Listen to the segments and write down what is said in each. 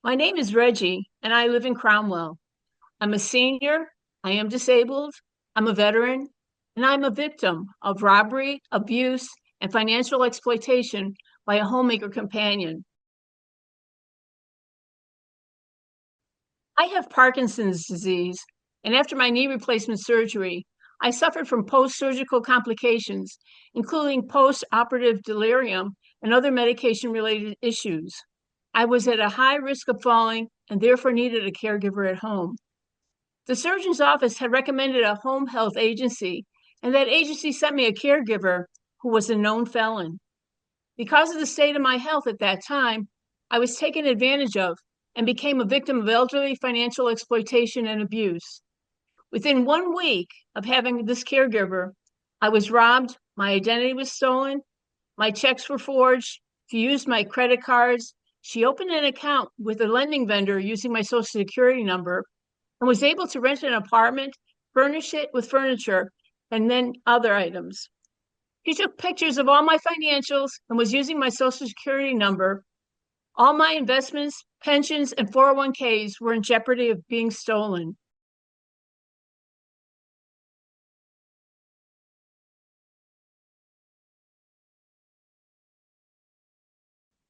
My name is Reggie, and I live in Cromwell. I'm a senior, I am disabled, I'm a veteran, and I'm a victim of robbery, abuse, and financial exploitation by a homemaker companion. I have Parkinson's disease, and after my knee replacement surgery, I suffered from post-surgical complications, including post-operative delirium and other medication-related issues. I was at a high risk of falling and therefore needed a caregiver at home. The surgeon's office had recommended a home health agency, and that agency sent me a caregiver who was a known felon. Because of the state of my health at that time, I was taken advantage of and became a victim of elderly financial exploitation and abuse. Within 1 week of having this caregiver, I was robbed, my identity was stolen, my checks were forged, she used my credit cards, she opened an account with a lending vendor using my social security number, and was able to rent an apartment, furnish it with furniture, and then other items. He took pictures of all my financials and was using my social security number. All my investments, pensions, and 401ks were in jeopardy of being stolen.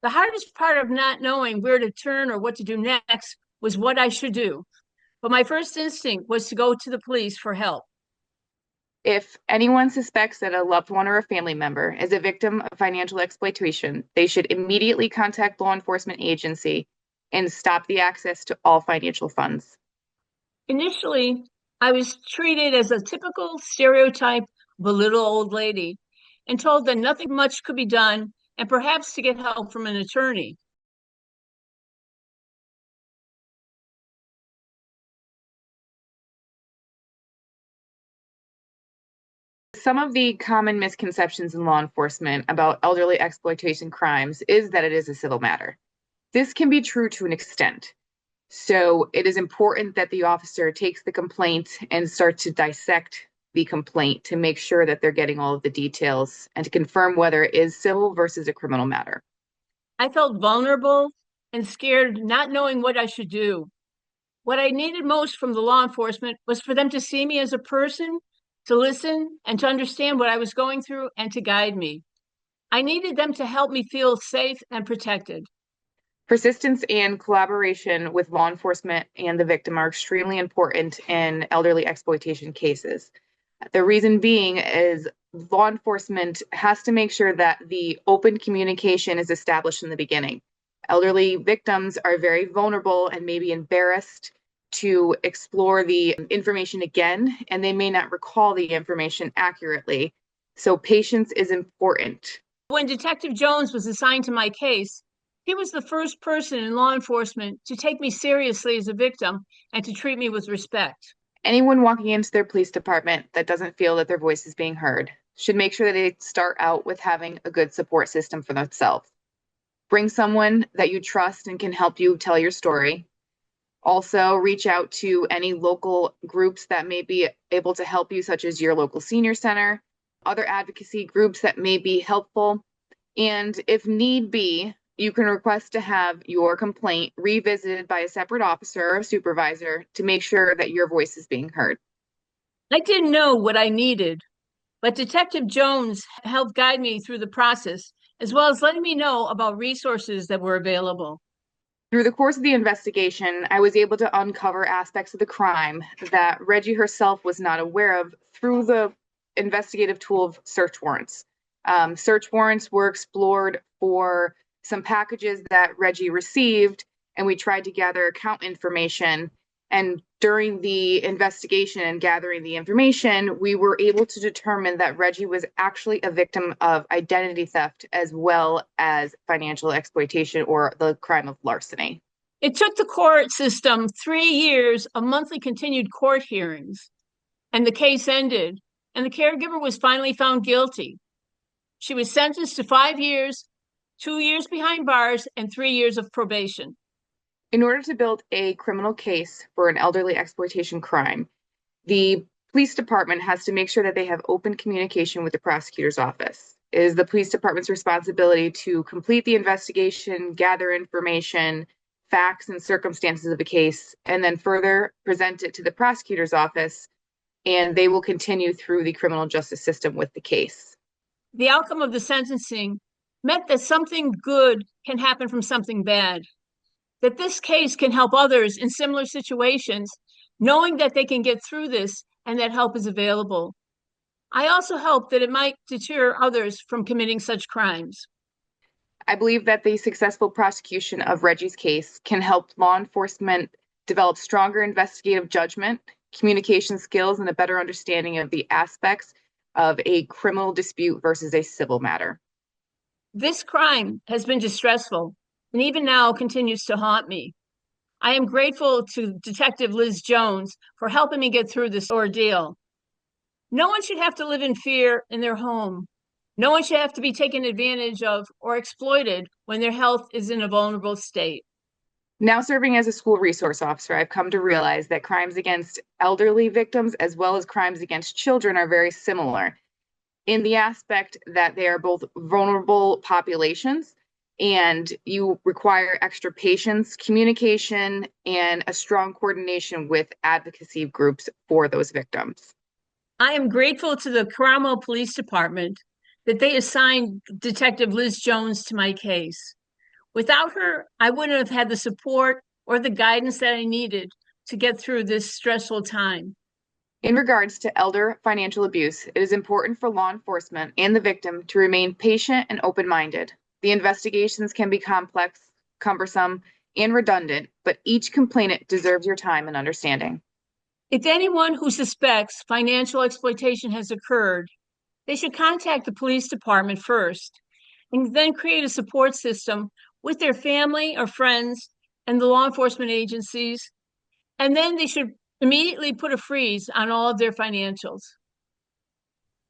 The hardest part of not knowing where to turn or what to do next was what I should do. But my first instinct was to go to the police for help. If anyone suspects that a loved one or a family member is a victim of financial exploitation, they should immediately contact law enforcement agency and stop the access to all financial funds. Initially, I was treated as a typical stereotype of a little old lady and told that nothing much could be done and perhaps to get help from an attorney. Some of the common misconceptions in law enforcement about elderly exploitation crimes is that it is a civil matter. This can be true to an extent. So it is important that the officer takes the complaint and starts to dissect the complaint to make sure that they're getting all of the details and to confirm whether it is civil versus a criminal matter. I felt vulnerable and scared, not knowing what I should do. What I needed most from the law enforcement was for them to see me as a person, to listen, and to understand what I was going through and to guide me. I needed them to help me feel safe and protected. Persistence and collaboration with law enforcement and the victim are extremely important in elderly exploitation cases. The reason being is law enforcement has to make sure that the open communication is established in the beginning. Elderly victims are very vulnerable and may be embarrassed to explore the information again, and they may not recall the information accurately. So, patience is important. When Detective Jones was assigned to my case, he was the first person in law enforcement to take me seriously as a victim and to treat me with respect. Anyone walking into their police department that doesn't feel that their voice is being heard should make sure that they start out with having a good support system for themselves. Bring someone that you trust and can help you tell your story. Also, reach out to any local groups that may be able to help you, such as your local senior center, other advocacy groups that may be helpful. And if need be, you can request to have your complaint revisited by a separate officer or supervisor to make sure that your voice is being heard. I didn't know what I needed, but Detective Jones helped guide me through the process, as well as letting me know about resources that were available. Through the course of the investigation, I was able to uncover aspects of the crime that Reggie herself was not aware of through the investigative tool of search warrants. Search warrants were explored for some packages that Reggie received, and we tried to gather account information. And during the investigation and gathering the information, we were able to determine that Reggie was actually a victim of identity theft as well as financial exploitation or the crime of larceny. It took the court system 3 years of monthly continued court hearings, and the case ended, and the caregiver was finally found guilty. She was sentenced to 5 years, 2 years behind bars, and 3 years of probation. In order to build a criminal case for an elderly exploitation crime, the police department has to make sure that they have open communication with the prosecutor's office. It is the police department's responsibility to complete the investigation, gather information, facts and circumstances of a case, and then further present it to the prosecutor's office, and they will continue through the criminal justice system with the case. The outcome of the sentencing meant that something good can happen from something bad, that this case can help others in similar situations, knowing that they can get through this and that help is available. I also hope that it might deter others from committing such crimes. I believe that the successful prosecution of Reggie's case can help law enforcement develop stronger investigative judgment, communication skills, and a better understanding of the aspects of a criminal dispute versus a civil matter. This crime has been distressful and even now continues to haunt me. I am grateful to Detective Liz Jones for helping me get through this ordeal. No one should have to live in fear in their home. No one should have to be taken advantage of or exploited when their health is in a vulnerable state. Now, serving as a school resource officer, I've come to realize that crimes against elderly victims as well as crimes against children are very similar in the aspect that they are both vulnerable populations and you require extra patience, communication, and a strong coordination with advocacy groups for those victims. I am grateful to the Carmel Police Department that they assigned Detective Liz Jones to my case. Without her, I wouldn't have had the support or the guidance that I needed to get through this stressful time. In regards to elder financial abuse, it is important for law enforcement and the victim to remain patient and open minded. The investigations can be complex, cumbersome, and redundant, but each complainant deserves your time and understanding. If anyone who suspects financial exploitation has occurred, they should contact the police department first and then create a support system with their family or friends and the law enforcement agencies. And then they should immediately put a freeze on all of their financials.